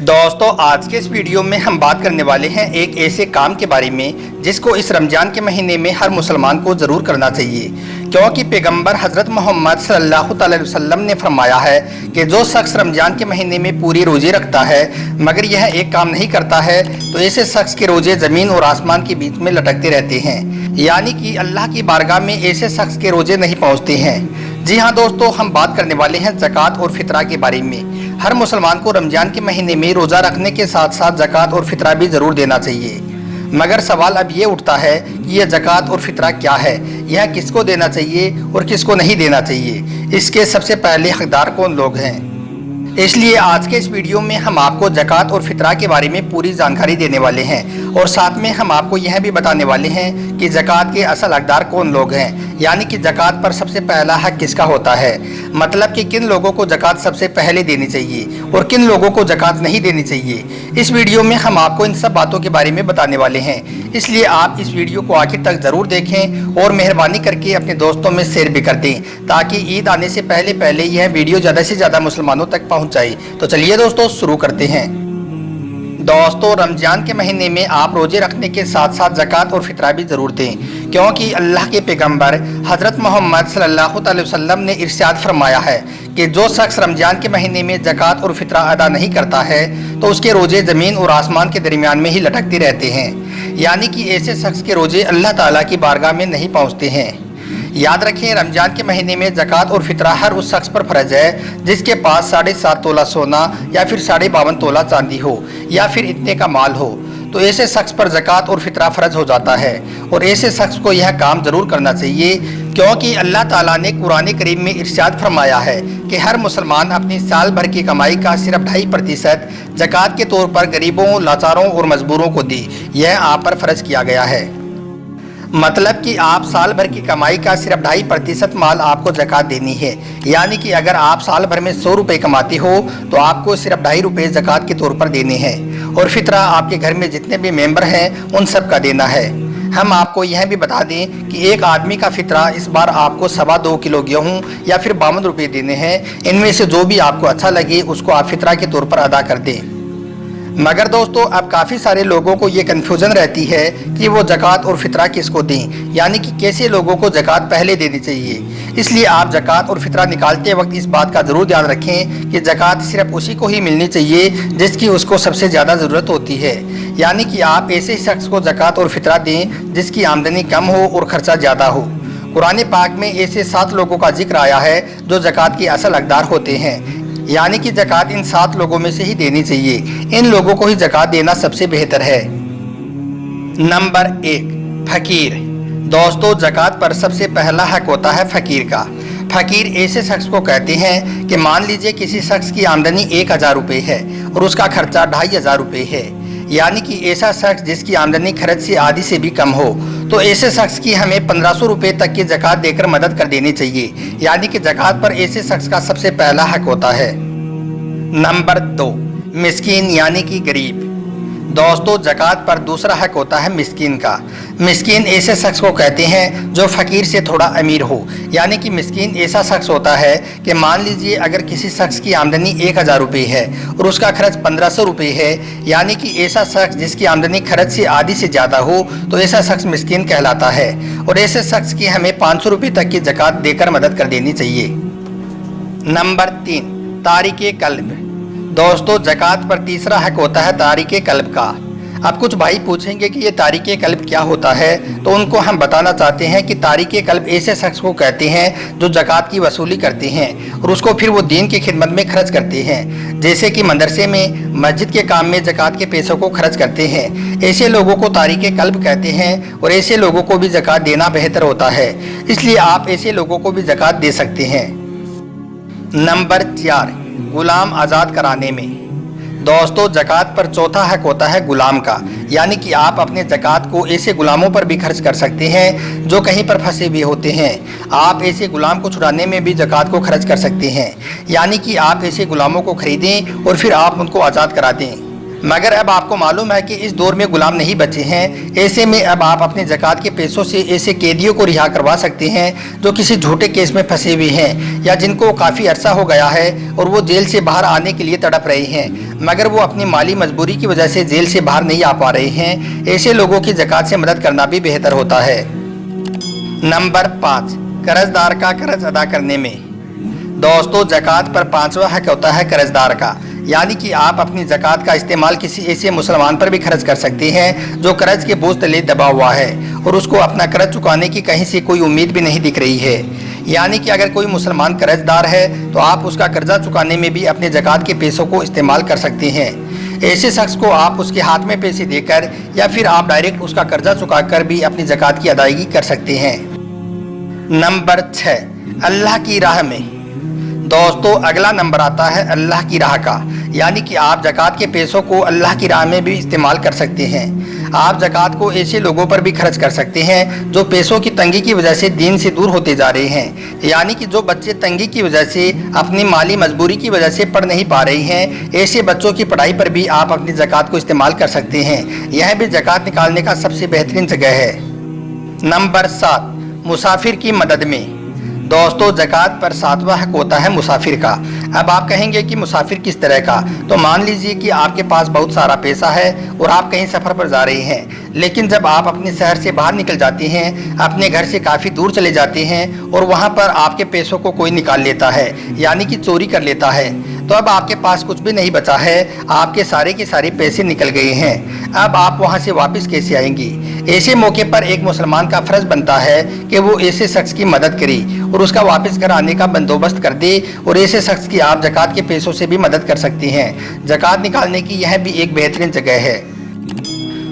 दोस्तों आज के इस वीडियो में हम बात करने वाले हैं एक ऐसे काम के बारे में जिसको इस रमजान के महीने में हर मुसलमान को ज़रूर करना चाहिए, क्योंकि पैगंबर हज़रत मोहम्मद सल्लल्लाहु अलैहि वसल्लम ने फरमाया है कि जो शख्स रमजान के महीने में पूरी रोज़े रखता है मगर यह एक काम नहीं करता है तो ऐसे शख्स के रोज़े ज़मीन और आसमान के बीच में लटकते रहते हैं, यानी कि अल्लाह की बारगाह में ऐसे शख्स के रोज़े नहीं पहुँचते हैं। जी हाँ दोस्तों, हम बात करने वाले हैं ज़कात और फितरा के बारे में। हर मुसलमान को रमजान के महीने में रोज़ा रखने के साथ साथ ज़कात और फितरा भी ज़रूर देना चाहिए, मगर सवाल अब ये उठता है कि यह ज़कात और फितरा क्या है, यह किसको देना चाहिए और किसको नहीं देना चाहिए, इसके सबसे पहले हकदार कौन लोग हैं। इसलिए आज के इस वीडियो में हम आपको ज़कात और फितरा के बारे में पूरी जानकारी देने वाले हैं और साथ में हम आपको यह भी बताने वाले हैं कि ज़कात के असल हकदार कौन लोग हैं, यानी कि ज़कात पर सबसे पहला हक किसका होता है, मतलब कि किन लोगों को ज़कात सबसे पहले देनी चाहिए और किन लोगों को ज़कात नहीं देनी चाहिए। इस वीडियो में हम आपको इन सब बातों के बारे में बताने वाले हैं, इसलिए आप इस वीडियो को आखिर तक ज़रूर देखें और मेहरबानी करके अपने दोस्तों में शेयर भी कर दें ताकि ईद आने से पहले यह वीडियो ज़्यादा से ज़्यादा मुसलमानों तक पहुँच जाए। तो चलिए दोस्तों शुरू करते हैं। दोस्तों रमजान के महीने में आप रोजे रखने के साथ साथ ज़कात और फितरा भी ज़रूर दें, क्योंकि अल्लाह के पैगंबर हज़रत मोहम्मद सल्लल्लाहु अलैहि वसल्लम ने इरशाद फरमाया है कि जो शख्स रमजान के महीने में ज़कात और फितरा अदा नहीं करता है तो उसके रोजे ज़मीन और आसमान के दरमियान में ही लटकते रहते हैं, यानी कि ऐसे शख्स के रोजे अल्लाह ताला की बारगाह में नहीं पहुँचते हैं। याद रखें, रमजान के महीने में ज़कात और फितरा हर उस शख्स पर फ़र्ज है जिसके पास 7.5 तोला सोना या फिर 52 तोला चांदी हो या फिर इतने का माल हो, तो ऐसे शख्स पर ज़कात और फितरा फ़र्ज हो जाता है और ऐसे शख्स को यह काम ज़रूर करना चाहिए, क्योंकि अल्लाह ताला ने कुरान करीम में इरशाद फरमाया है कि हर मुसलमान अपनी साल भर की कमाई का सिर्फ 2.5% ज़कात के तौर पर गरीबों, लाचारों और मजबूरों को दे। यह आप पर फ़र्ज किया गया है, मतलब कि आप साल भर की कमाई का सिर्फ 2.5% माल आपको ज़कात देनी है, यानी कि अगर आप साल भर में 100 रुपये कमाते हो तो आपको सिर्फ 2.5 रुपये ज़कात के तौर पर देने हैं और फितरा आपके घर में जितने भी मेंबर हैं उन सब का देना है। हम आपको यह भी बता दें कि एक आदमी का फितरा इस बार आपको 2.25 किलो गेहूँ या फिर 52 रुपये देने हैं। इनमें से जो भी आपको अच्छा लगे उसको आप फितरा के तौर पर अदा कर दें। मगर दोस्तों अब काफ़ी सारे लोगों को ये कन्फ्यूज़न रहती है कि वो ज़कात और फितरा किसको दें, यानी कि कैसे लोगों को ज़कात पहले देनी चाहिए। इसलिए आप ज़कात और फितरा निकालते वक्त इस बात का ज़रूर ध्यान रखें कि ज़कात सिर्फ उसी को ही मिलनी चाहिए जिसकी उसको सबसे ज़्यादा ज़रूरत होती है, यानी कि आप ऐसे शख्स को ज़कात और फितरा दें जिसकी आमदनी कम हो और ख़र्चा ज़्यादा हो। कुरान पाक में ऐसे 7 लोगों का जिक्र आया है जो ज़कात के असल हकदार होते हैं, यानी कि ज़कात इन 7 लोगों में से ही देनी चाहिए। इन लोगों को ही ज़कात देना सबसे बेहतर है। नंबर 1, फ़कीर। दोस्तों ज़कात पर सबसे पहला हक होता है फ़कीर का। फ़कीर ऐसे शख्स को कहते हैं कि मान लीजिए किसी शख्स की आमदनी 1000 रुपये है और उसका खर्चा 2500 रुपये है, यानी कि ऐसा शख्स जिसकी आमदनी खर्च से आधी से भी कम हो, तो ऐसे शख्स की हमें 1500 रुपये तक की ज़कात देकर मदद कर देनी चाहिए, यानी कि ज़कात पर ऐसे शख्स का सबसे पहला हक होता है। नंबर 2, मिस्कीन यानी कि गरीब। दोस्तों ज़कात पर दूसरा हक होता है मिस्कीन का। मिस्कीन ऐसे शख्स को कहते हैं जो फ़कीर से थोड़ा अमीर हो, यानी कि मिस्कीन ऐसा शख्स होता है कि मान लीजिए अगर किसी शख्स की आमदनी 1000 रुपये है और उसका खर्च 1500 रुपये है, यानी कि ऐसा शख्स जिसकी आमदनी खर्च से आधी से ज़्यादा हो, तो ऐसा शख्स मिस्कीन कहलाता है और ऐसे शख्स की हमें 500 रुपये तक की ज़कात देकर मदद कर देनी चाहिए। नंबर 3, तारिके कल्ब। दोस्तों ज़कात पर तीसरा हक होता है तारिके कल्ब का। अब कुछ भाई पूछेंगे कि ये तारिके कल्ब क्या होता है, तो उनको हम बताना चाहते हैं कि तारिके कल्ब ऐसे शख्स को कहते हैं जो ज़कात की वसूली करते हैं और उसको फिर वो दीन की खिदमत में खर्च करते हैं, जैसे कि मदरसे में, मस्जिद के काम में ज़कात के पैसों को खर्च करते हैं। ऐसे लोगों को तारिके कल्ब कहते हैं और ऐसे लोगों को भी ज़कात देना बेहतर होता है, इसलिए आप ऐसे लोगों को भी ज़कात दे सकते हैं। नंबर 4, गुलाम आज़ाद कराने में। दोस्तों ज़कात पर चौथा हक होता है गुलाम का, यानी कि आप अपने ज़कात को ऐसे गुलामों पर भी खर्च कर सकते हैं जो कहीं पर फंसे हुए होते हैं। आप ऐसे गुलाम को छुड़ाने में भी ज़कात को खर्च कर सकते हैं, यानी कि आप ऐसे गुलामों को ख़रीदें और फिर आप उनको आज़ाद करा दें। मगर अब आपको मालूम है कि इस दौर में गुलाम नहीं बचे हैं। ऐसे में अब आप अपने ज़कात के पैसों से ऐसे कैदियों को रिहा करवा सकते हैं जो किसी झूठे केस में फंसे हुए हैं या जिनको काफ़ी अरसा हो गया है और वो जेल से बाहर आने के लिए तड़प रहे हैं, मगर वो अपनी माली मजबूरी की वजह से जेल से बाहर नहीं आ पा रहे हैं। ऐसे लोगों की ज़कात से मदद करना भी बेहतर होता है। नंबर 5, कर्जदार का कर्ज अदा करने में। दोस्तों, ज़कात पर 5वां हक होता है कर्जदार का, यानी कि आप अपनी ज़कात का इस्तेमाल किसी ऐसे मुसलमान पर भी खर्च कर सकते हैं जो कर्ज के बोझ तले दबा हुआ है और उसको अपना कर्ज चुकाने की कहीं से कोई उम्मीद भी नहीं दिख रही है। यानी कि अगर कोई मुसलमान कर्जदार है तो आप उसका कर्जा चुकाने में भी अपने ज़कात के पैसों को इस्तेमाल कर सकते हैं। ऐसे शख्स को आप उसके हाथ में पैसे देकर या फिर आप डायरेक्ट उसका कर्जा चुकाकर भी अपनी ज़कात की अदायगी कर सकते हैं। नंबर 6, अल्लाह की राह में। दोस्तों, अगला नंबर आता है अल्लाह की राह का, यानी कि आप ज़कात के पैसों को अल्लाह की राह में भी इस्तेमाल कर सकते हैं। आप ज़कात को ऐसे लोगों पर भी खर्च कर सकते हैं जो पैसों की तंगी की वजह से दीन से दूर होते जा रहे हैं, यानी कि जो बच्चे तंगी की वजह से अपनी माली मजबूरी की वजह से पढ़ नहीं पा रहे हैं, ऐसे बच्चों की पढ़ाई पर भी आप अपनी ज़कात को इस्तेमाल कर सकते हैं। यह भी ज़कात निकालने का सबसे बेहतरीन जगह है। नंबर 7, मुसाफिर की मदद में। दोस्तों, ज़कात पर 7वां हक होता है मुसाफिर का। अब आप कहेंगे कि मुसाफिर किस तरह का? तो मान लीजिए कि आपके पास बहुत सारा पैसा है और आप कहीं सफ़र पर जा रहे हैं, लेकिन जब आप अपने शहर से बाहर निकल जाते हैं, अपने घर से काफ़ी दूर चले जाते हैं और वहाँ पर आपके पैसों को कोई निकाल लेता है, यानी कि चोरी कर लेता है, तो अब आपके पास कुछ भी नहीं बचा है, आपके सारे के सारे पैसे निकल गए हैं। अब आप वहाँ से वापस कैसे आएंगे? ऐसे मौके पर एक मुसलमान का फ़र्ज बनता है कि वो ऐसे शख्स की मदद करे और उसका वापस घर आने का बंदोबस्त कर दे, और ऐसे शख्स की आप ज़कात के पैसों से भी मदद कर सकते हैं। ज़कात निकालने की यह भी एक बेहतरीन जगह है।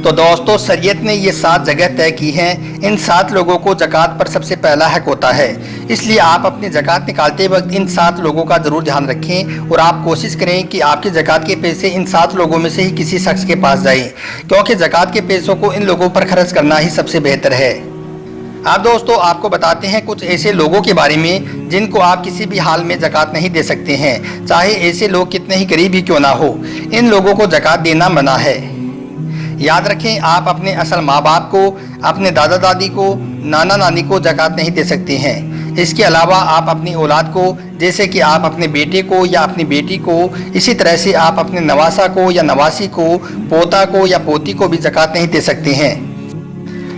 तो दोस्तों, शरीयत ने ये 7 जगह तय की हैं। इन 7 लोगों को ज़कात पर सबसे पहला हक होता है, इसलिए आप अपनी ज़कात निकालते वक्त इन 7 लोगों का ज़रूर ध्यान रखें और आप कोशिश करें कि आपके ज़कात के पैसे इन 7 लोगों में से ही किसी शख्स के पास जाएं, क्योंकि ज़कात के पैसों को इन लोगों पर खर्च करना ही सबसे बेहतर है। अब दोस्तों, आपको बताते हैं कुछ ऐसे लोगों के बारे में जिनको आप किसी भी हाल में ज़कात नहीं दे सकते हैं, चाहे ऐसे लोग कितने ही गरीब ही क्यों ना हो। इन लोगों को ज़कात देना मना है। याद रखें, आप अपने असल माँ बाप को, अपने दादा दादी को, नाना नानी को ज़कात नहीं दे सकते हैं। इसके अलावा आप अपनी औलाद को, जैसे कि आप अपने बेटे को या अपनी बेटी को, इसी तरह से आप अपने नवासा को या नवासी को, पोता को या पोती को भी ज़कात नहीं दे सकते हैं।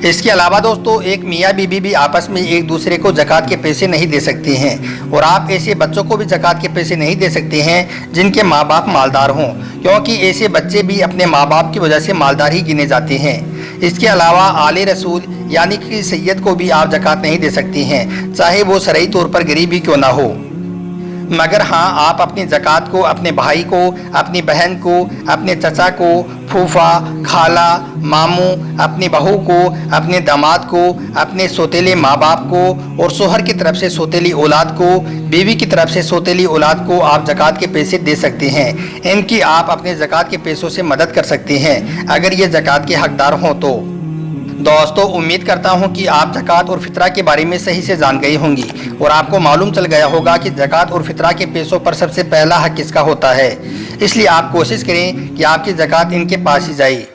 इसके अलावा दोस्तों, एक मियाँ बीबी भी आपस में एक दूसरे को ज़कात के पैसे नहीं दे सकते हैं, और आप ऐसे बच्चों को भी ज़कात के पैसे नहीं दे सकते हैं जिनके माँ बाप मालदार हों, क्योंकि ऐसे बच्चे भी अपने माँ बाप की वजह से मालदार ही गिने जाते हैं। इसके अलावा आले रसूल यानी कि सैयद को भी आप ज़कात नहीं दे सकते हैं, चाहे वो शरई तौर पर गरीब ही क्यों ना हो। मगर हाँ, आप अपनी ज़कात को अपने भाई को, अपनी बहन को, अपने चचा को, फूफा, खाला, मामू, अपनी बहू को, अपने दामाद को, अपने सौतेले माँ बाप को और शोहर की तरफ से सौतेली औलाद को, बीवी की तरफ से सौतेली औलाद को आप ज़कात के पैसे दे सकते हैं। इनकी आप अपने ज़कात के पैसों से मदद कर सकते हैं अगर ये ज़कात के हकदार हों तो। दोस्तों, उम्मीद करता हूं कि आप ज़कात और फितरा के बारे में सही से जान गए होंगी और आपको मालूम चल गया होगा कि ज़कात और फितरा के पैसों पर सबसे पहला हक किसका होता है। इसलिए आप कोशिश करें कि आपकी ज़कात इनके पास ही जाए।